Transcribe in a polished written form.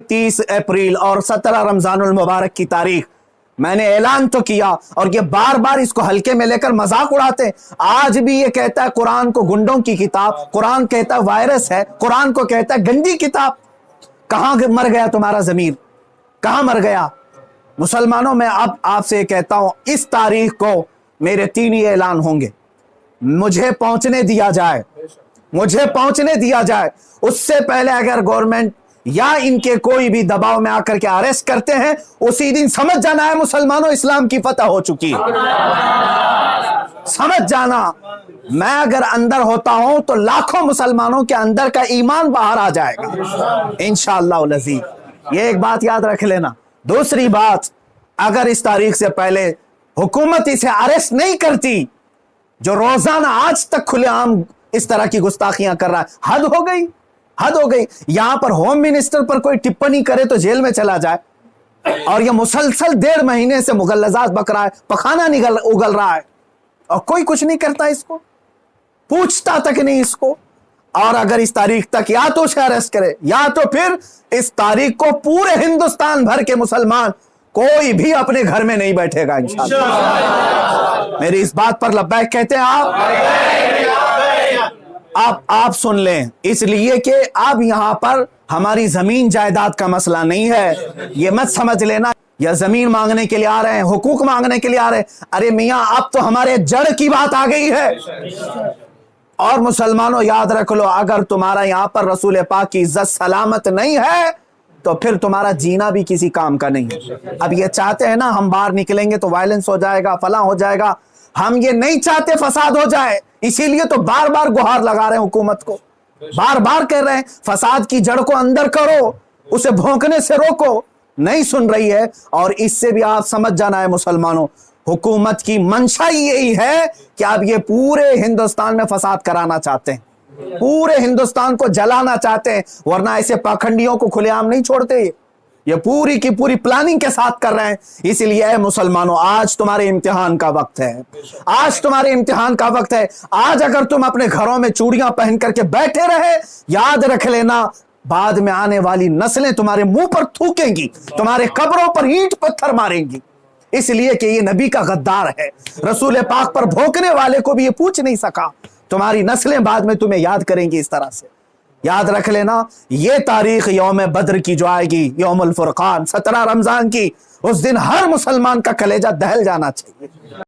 30 अप्रैल और 17 रमजानुल मुबारक की तारीख मैंने ऐलान तो किया, और ये बार बार इसको हल्के में लेकर मजाक उड़ाते हैं। आज भी ये कहता है कुरान को गुंडों की किताब, कुरान कहता है वायरस है, कुरान को कहता है गंदी किताब। कहां मर गया तुम्हारा जमीर, कहां मर गया? मुसलमानों, मैं अब आपसे कहता हूं, इस तारीख को मेरे 3 ही ऐलान होंगे। मुझे पहुंचने दिया जाए, मुझे पहुंचने दिया जाए। उससे पहले अगर गवर्नमेंट या इनके कोई भी दबाव में आकर के अरेस्ट करते हैं, उसी दिन समझ जाना है मुसलमानों, इस्लाम की फतह हो चुकी है। समझ जाना, मैं अगर अंदर होता हूं तो लाखों मुसलमानों के अंदर का ईमान बाहर आ जाएगा इंशाअल्लाह अज़ीज़। ये एक बात याद रख लेना। दूसरी बात, अगर इस तारीख से पहले हुकूमत इसे अरेस्ट नहीं करती, जो रोजाना आज तक खुलेआम इस तरह की गुस्ताखियां कर रहा है, हद हो गई, हद हो गई। यहां पर होम मिनिस्टर पर कोई टिप्पणी करे तो जेल में चला जाए, और यह मुसलसल 1.5 महीने से मुगल्लजात बक रहा है, पखाना उगल रहा है, और कोई कुछ नहीं करता, इसको पूछता तक नहीं इसको। और अगर इस तारीख तक या तो उसे अरेस्ट करे, या तो फिर इस तारीख को पूरे हिंदुस्तान भर के मुसलमान कोई भी अपने घर में नहीं बैठेगा इंशाअल्लाह। मेरी इस बात पर लब्बैक कहते हैं आप सुन लें, इसलिए कि अब यहां पर हमारी जमीन जायदाद का मसला नहीं है। ये मत समझ लेना या जमीन मांगने के लिए आ रहे हैं, हुकूक मांगने के लिए आ रहे हैं। अरे मियां, अब तो हमारे जड़ की बात आ गई है। और मुसलमानों, याद रख लो, अगर तुम्हारा यहां पर रसूल पाक की इज्जत सलामत नहीं है तो फिर तुम्हारा जीना भी किसी काम का नहीं है। अब ये चाहते हैं ना हम बाहर निकलेंगे तो वायलेंस हो जाएगा, फला हो जाएगा। हम ये नहीं चाहते फसाद हो जाए, इसीलिए तो बार बार गुहार लगा रहे हैं हुकूमत को, बार बार कह रहे हैं फसाद की जड़ को अंदर करो, उसे भौंकने से रोको। नहीं सुन रही है। और इससे भी आप समझ जाना है मुसलमानों, हुकूमत की मंशा यही है कि आप ये पूरे हिंदुस्तान में फसाद कराना चाहते हैं, पूरे हिंदुस्तान को जलाना चाहते हैं, वरना ऐसे पाखंडियों को खुलेआम नहीं छोड़ते। ये पूरी की पूरी प्लानिंग के साथ कर रहे हैं। इसलिए मुसलमानों, आज तुम्हारे इम्तिहान का वक्त है, आज तुम्हारे इम्तिहान का वक्त है। आज अगर तुम अपने घरों में चूड़ियां पहन करके बैठे रहे, याद रख लेना, बाद में आने वाली नस्लें तुम्हारे मुंह पर थूकेंगी, तुम्हारे कब्रों पर ईंट पत्थर मारेंगी। इसलिए कि ये नबी का गद्दार है, रसूल पाक पर भोंकने वाले को भी ये पूछ नहीं सका। तुम्हारी नस्लें बाद में तुम्हें याद करेंगी इस तरह से। याद रख लेना, ये तारीख यौम बद्र की जो आएगी, यौमुल फुरकान 17 रमजान की, उस दिन हर मुसलमान का कलेजा दहल जाना चाहिए।